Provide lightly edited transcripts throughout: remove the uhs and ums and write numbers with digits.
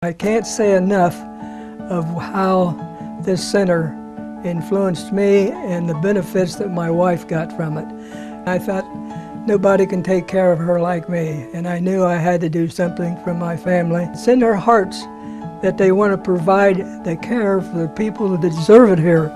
I can't say enough of how this center influenced me and the benefits that my wife got from it. I thought nobody can take care of her like me, and I knew I had to do something for my family. It's in their hearts that they want to provide the care for the people that deserve it here.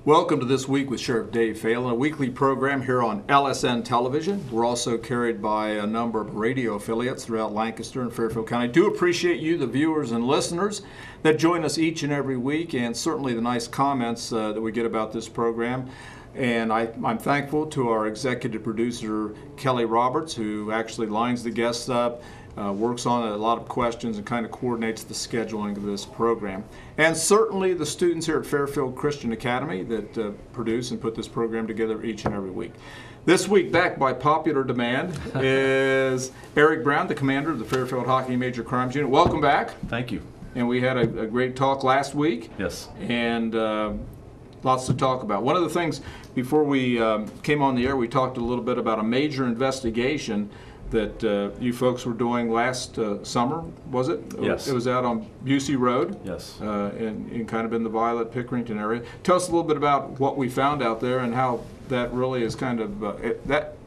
Welcome to This Week with Sheriff Dave Phelan, a weekly program here on LSN Television. We're also carried by a number of radio affiliates throughout Lancaster and Fairfield County. I do appreciate you, the viewers and listeners, that join us each and every week, and certainly the nice comments that we get about this program. And I'm thankful to our executive producer, Kelly Roberts, who actually lines the guests up, works on a lot of questions and kind of coordinates the scheduling of this program. And certainly the students here at Fairfield Christian Academy that produce and put this program together each and every week. This week, back by popular demand, is Eric Brown, the commander of the Fairfield Hockey Major Crimes Unit. Welcome back. Thank you. And we had a great talk last week. Yes. And lots to talk about. One of the things, before we came on the air, we talked a little bit about a major investigation that you folks were doing last summer, was it? Yes. It was out on Busey Road. Yes. And kind of in the Violet Pickerington area. Tell us a little bit about what we found out there and how that really is kind of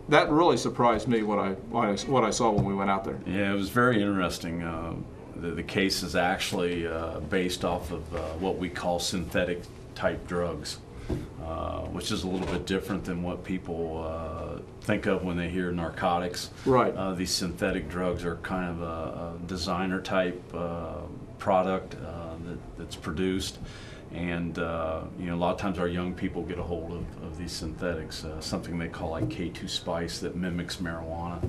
that really surprised me what I saw when we went out there. Yeah, it was very interesting. The case is actually based off of what we call synthetic type drugs, which is a little bit different than what people think of when they hear narcotics. Right. These synthetic drugs are kind of a designer type product that's produced, and a lot of times our young people get a hold of these synthetics. Something they call like K2 spice that mimics marijuana.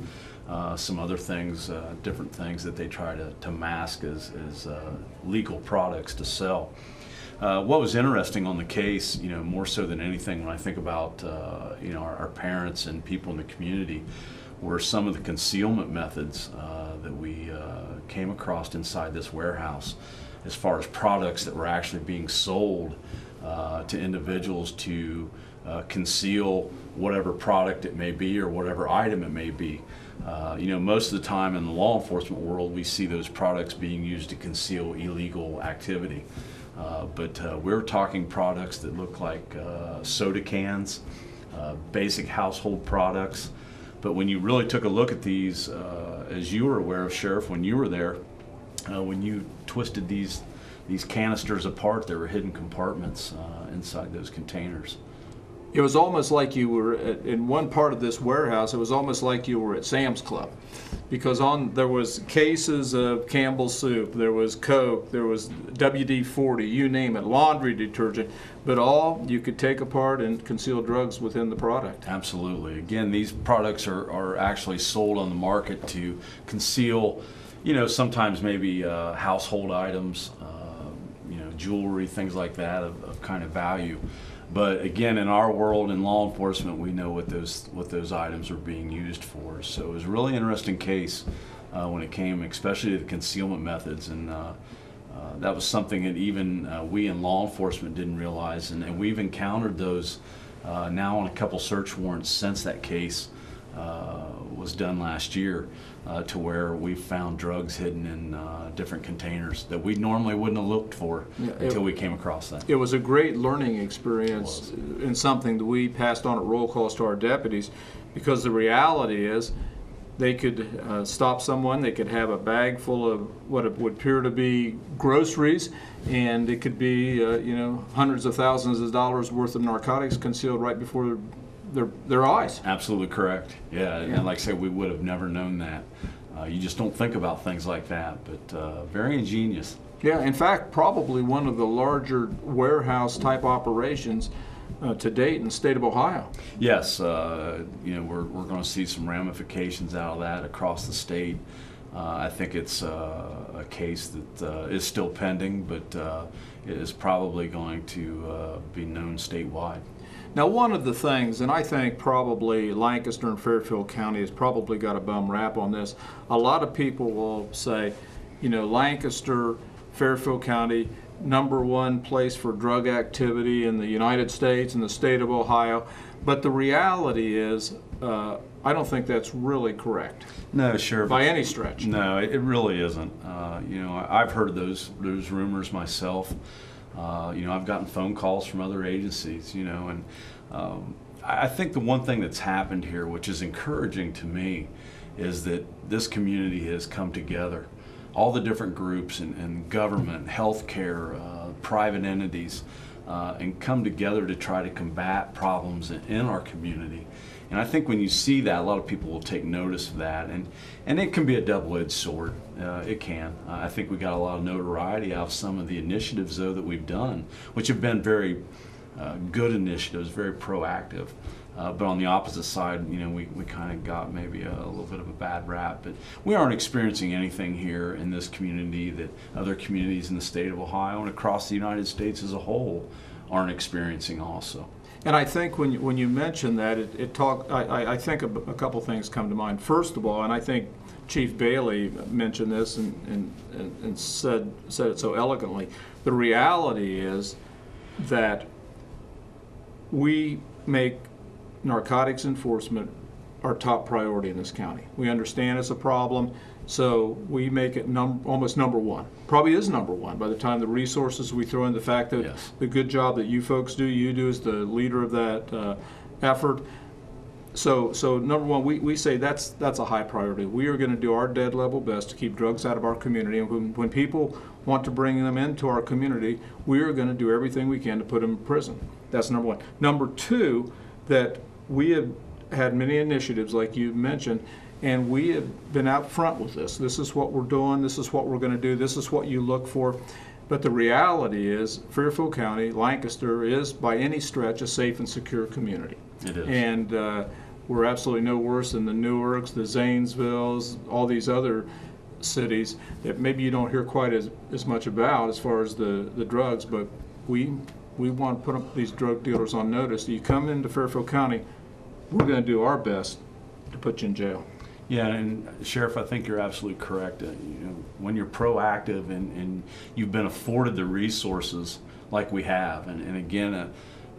Some other things, different things that they try to mask as legal products to sell. What was interesting on the case, more so than anything when I think about, our parents and people in the community, were some of the concealment methods that we came across inside this warehouse as far as products that were actually being sold to individuals to conceal whatever product it may be or whatever item it may be. Most of the time in the law enforcement world, we see those products being used to conceal illegal activity. But we're talking products that look like soda cans, basic household products. But when you really took a look at these, as you were aware of, Sheriff, when you were there, when you twisted these canisters apart, there were hidden compartments inside those containers. It was almost like you were in one part of this warehouse. It was almost like you were at Sam's Club, because there was cases of Campbell's soup, there was Coke, there was WD-40, you name it, laundry detergent, but all you could take apart and conceal drugs within the product. Absolutely. Again, these products are actually sold on the market to conceal, sometimes maybe household items, jewelry, things like that of kind of value. But again, in our world in law enforcement, we know what those items are being used for. So it was a really interesting case when it came, especially to the concealment methods, and that was something that even we in law enforcement didn't realize, and we've encountered those now on a couple search warrants since that case was done last year, to where we found drugs hidden in different containers that we normally wouldn't have looked for until we came across that. It was a great learning experience and something that we passed on at roll calls to our deputies, because the reality is they could stop someone, they could have a bag full of what would appear to be groceries, and it could be hundreds of thousands of dollars worth of narcotics concealed right before their eyes. Absolutely correct. Yeah, and like I said, we would have never known that. You just don't think about things like that, but very ingenious. Yeah, in fact, probably one of the larger warehouse type operations to date in the state of Ohio. Yes, we're going to see some ramifications out of that across the state. I think it's a case that is still pending, but it is probably going to be known statewide. Now, one of the things, and I think probably Lancaster and Fairfield County has probably got a bum rap on this, a lot of people will say, Lancaster, Fairfield County, #1 place for drug activity in the United States and the state of Ohio. But the reality is, I don't think that's really correct. No, sure. By any stretch. No, it really isn't. I've heard those rumors myself. I've gotten phone calls from other agencies, and I think the one thing that's happened here, which is encouraging to me, is that this community has come together. All the different groups and government, healthcare, private entities, and come together to try to combat problems in our community. And I think when you see that, a lot of people will take notice of that, and it can be a double-edged sword. It can. I think we got a lot of notoriety out of some of the initiatives, though, that we've done, which have been very good initiatives, very proactive. But on the opposite side, we kind of got maybe a little bit of a bad rap. But we aren't experiencing anything here in this community that other communities in the state of Ohio and across the United States as a whole aren't experiencing also. And I think when you mention that, I think a couple things come to mind. First of all, and I think Chief Bailey mentioned this and said it so elegantly, the reality is that we make narcotics enforcement our top priority in this county. We understand it's a problem, so we make it almost #1. Probably is #1 by the time the resources we throw in, the fact that Yes. the good job that you folks do, you do as the leader of that effort. So #1, we say that's a high priority. We are going to do our dead level best to keep drugs out of our community, and when people want to bring them into our community, we are going to do everything we can to put them in prison. That's #1. #2, that we have had many initiatives like you mentioned, and we have been out front with this. This is what we're doing, this is what we're going to do, this is what you look for. But the reality is Fairfield County, Lancaster, is by any stretch a safe and secure community. It is. And we're absolutely no worse than the Newarks, the Zanesvilles, all these other cities that maybe you don't hear quite as much about as far as the drugs, but we want to put these drug dealers on notice. You come into Fairfield County, we're going to do our best to put you in jail. Yeah, and Sheriff, I think you're absolutely correct. When you're proactive and you've been afforded the resources like we have, and again,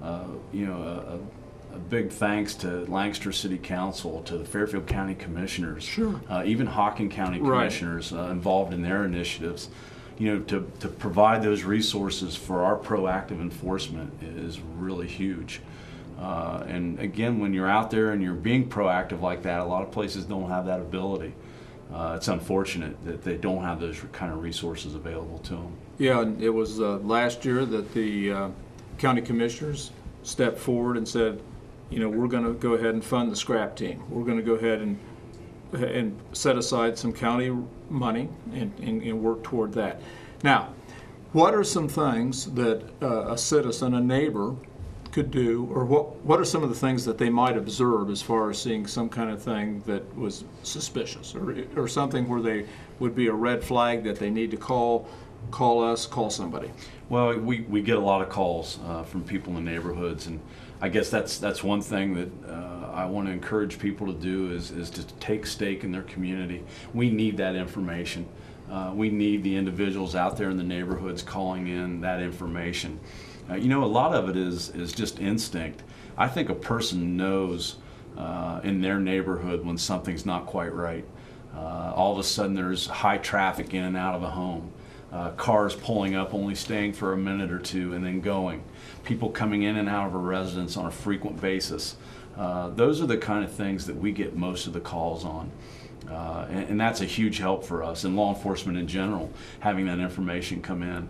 a big thanks to Lancaster City Council, to the Fairfield County Commissioners, Sure. Even Hocking County Right. Commissioners involved in their initiatives. To provide those resources for our proactive enforcement is really huge. And again, when you're out there and you're being proactive like that, a lot of places don't have that ability. It's unfortunate that they don't have those kind of resources available to them. Yeah, and it was last year that the county commissioners stepped forward and said, we're going to go ahead and fund the scrap team. We're going to go ahead and set aside some county money and work toward that. Now, what are some things that a citizen, a neighbor, could do, or what are some of the things that they might observe as far as seeing some kind of thing that was suspicious, or something where they would be a red flag that they need to call us, call somebody? Well, we get a lot of calls from people in neighborhoods, and I guess that's one thing that I want to encourage people to do is to take stake in their community. We need that information. We need the individuals out there in the neighborhoods calling in that information. A lot of it is just instinct. I think a person knows in their neighborhood when something's not quite right. All of a sudden there's high traffic in and out of a home. Cars pulling up, only staying for a minute or two and then going. People coming in and out of a residence on a frequent basis. Those are the kind of things that we get most of the calls on. And that's a huge help for us and law enforcement in general, having that information come in.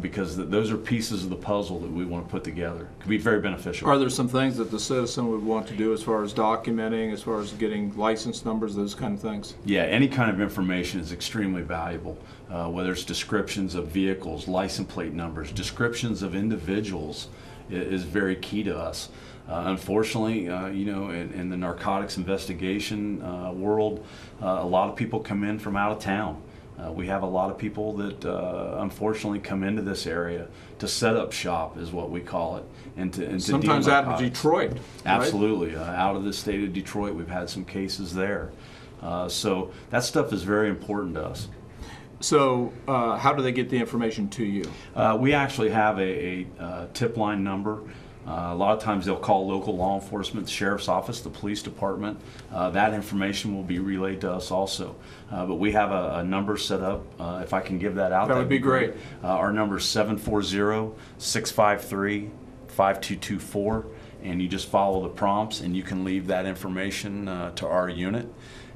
because those are pieces of the puzzle that we want to put together. It could be very beneficial. Are there some things that the citizen would want to do as far as documenting, as far as getting license numbers, those kind of things? Yeah, any kind of information is extremely valuable, whether it's descriptions of vehicles, license plate numbers, descriptions of individuals is very key to us. Unfortunately, in the narcotics investigation world, a lot of people come in from out of town. We have a lot of people that unfortunately come into this area to set up shop, is what we call it, and to sometimes deal out of narcotics. Detroit. Right? Absolutely, out of the state of Detroit, we've had some cases there. So that stuff is very important to us. So how do they get the information to you? We actually have a tip line number. A lot of times they'll call local law enforcement, the sheriff's office, the police department. That information will be relayed to us also. But we have a number set up. If I can give that out, that would be great. Our number is 740-653-5224, and you just follow the prompts, and you can leave that information to our unit.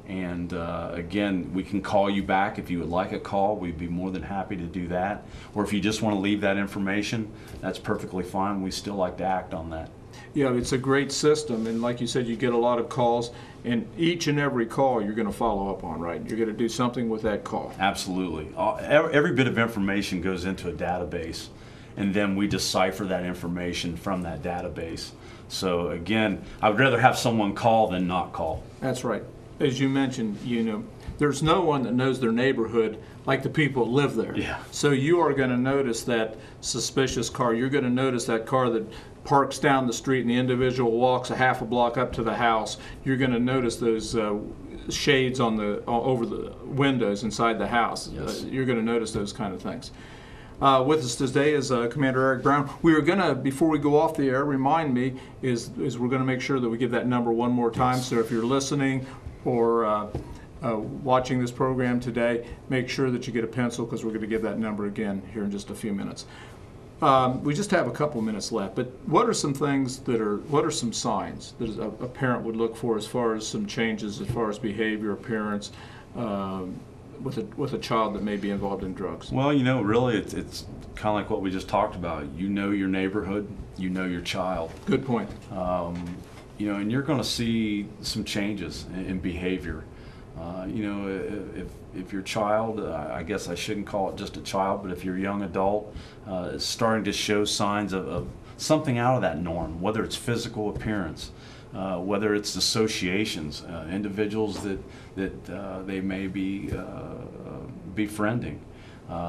And again, we can call you back if you would like a call. We'd be more than happy to do that. Or if you just want to leave that information, that's perfectly fine. We still like to act on that. Yeah, it's a great system, and like you said, you get a lot of calls, and each and every call you're going to follow up on, right? You're going to do something with that call. Absolutely. Every bit of information goes into a database, and then we decipher that information from that database. So again, I would rather have someone call than not call. That's right. As you mentioned, there's no one that knows their neighborhood like the people that live there. Yeah. So you are going to notice that suspicious car. You're going to notice that car that parks down the street and the individual walks a half a block up to the house. You're going to notice those shades on over the windows inside the house. Yes. You're going to notice those kind of things. With us today is Commander Eric Brown. We are going to, before we go off the air, remind me, is we're going to make sure that we give that number one more time. Yes. So if you're listening or watching this program today, make sure that you get a pencil, because we're going to give that number again here in just a few minutes. We just have a couple minutes left, but what are some signs that a parent would look for as far as some changes, as far as behavior, appearance, with a child that may be involved in drugs? Well, really it's kind of like what we just talked about. You know your neighborhood, you know your child. Good point. And you're going to see some changes in behavior. If your child, I guess I shouldn't call it just a child, but if your young adult is starting to show signs of something out of that norm, whether it's physical appearance, whether it's associations, individuals that they may be befriending,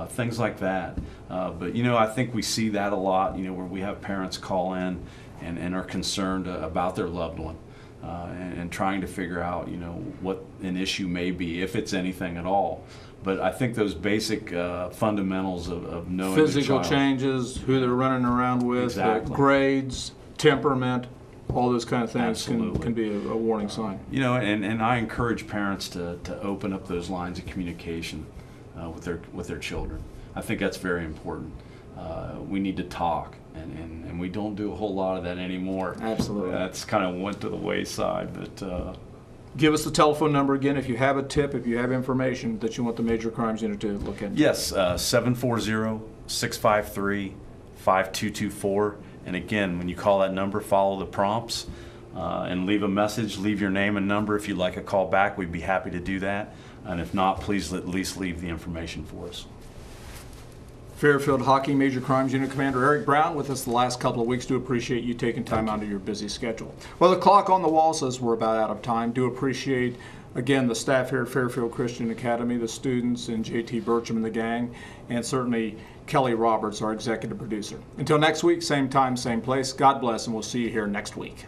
things like that. But I think we see that a lot, where we have parents call in and are concerned about their loved one, and trying to figure out, what an issue may be, if it's anything at all. But I think those basic fundamentals of knowing physical the child, changes, who they're running around with, Exactly. Grades, temperament, all those kind of things can be a warning sign. And I encourage parents to open up those lines of communication with their children. I think that's very important. We need to talk, and we don't do a whole lot of that anymore. Absolutely. That's kind of went to the wayside, but give us the telephone number again if you have a tip, if you have information that you want the Major Crimes Unit to look at. Yes, 740-653-5224. And again, when you call that number, follow the prompts and leave a message. Leave your name and number. If you'd like a call back, we'd be happy to do that. And if not, please at least leave the information for us. Fairfield Hockey Major Crimes Unit Commander Eric Brown with us the last couple of weeks. Do appreciate you taking time out of your busy schedule. Well, the clock on the wall says we're about out of time. Do appreciate, again, the staff here at Fairfield Christian Academy, the students, and J.T. Burcham and the gang, and certainly Kelly Roberts, our executive producer. Until next week, same time, same place. God bless, and we'll see you here next week.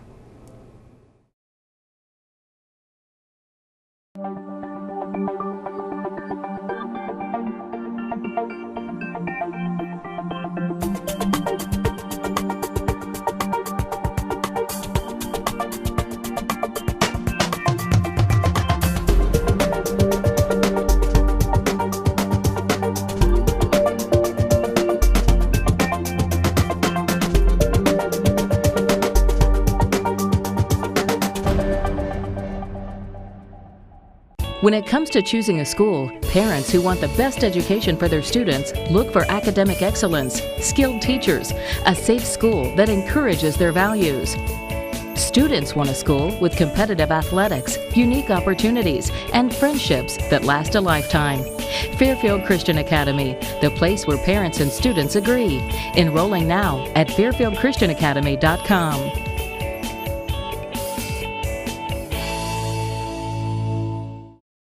When it comes to choosing a school, Parents who want the best education for their students look for academic excellence, skilled teachers, a safe school that encourages their values. Students want a school with competitive athletics, unique opportunities, and friendships that last a lifetime. Fairfield Christian Academy, the place where parents and students agree. Enrolling now at fairfieldchristianacademy.com.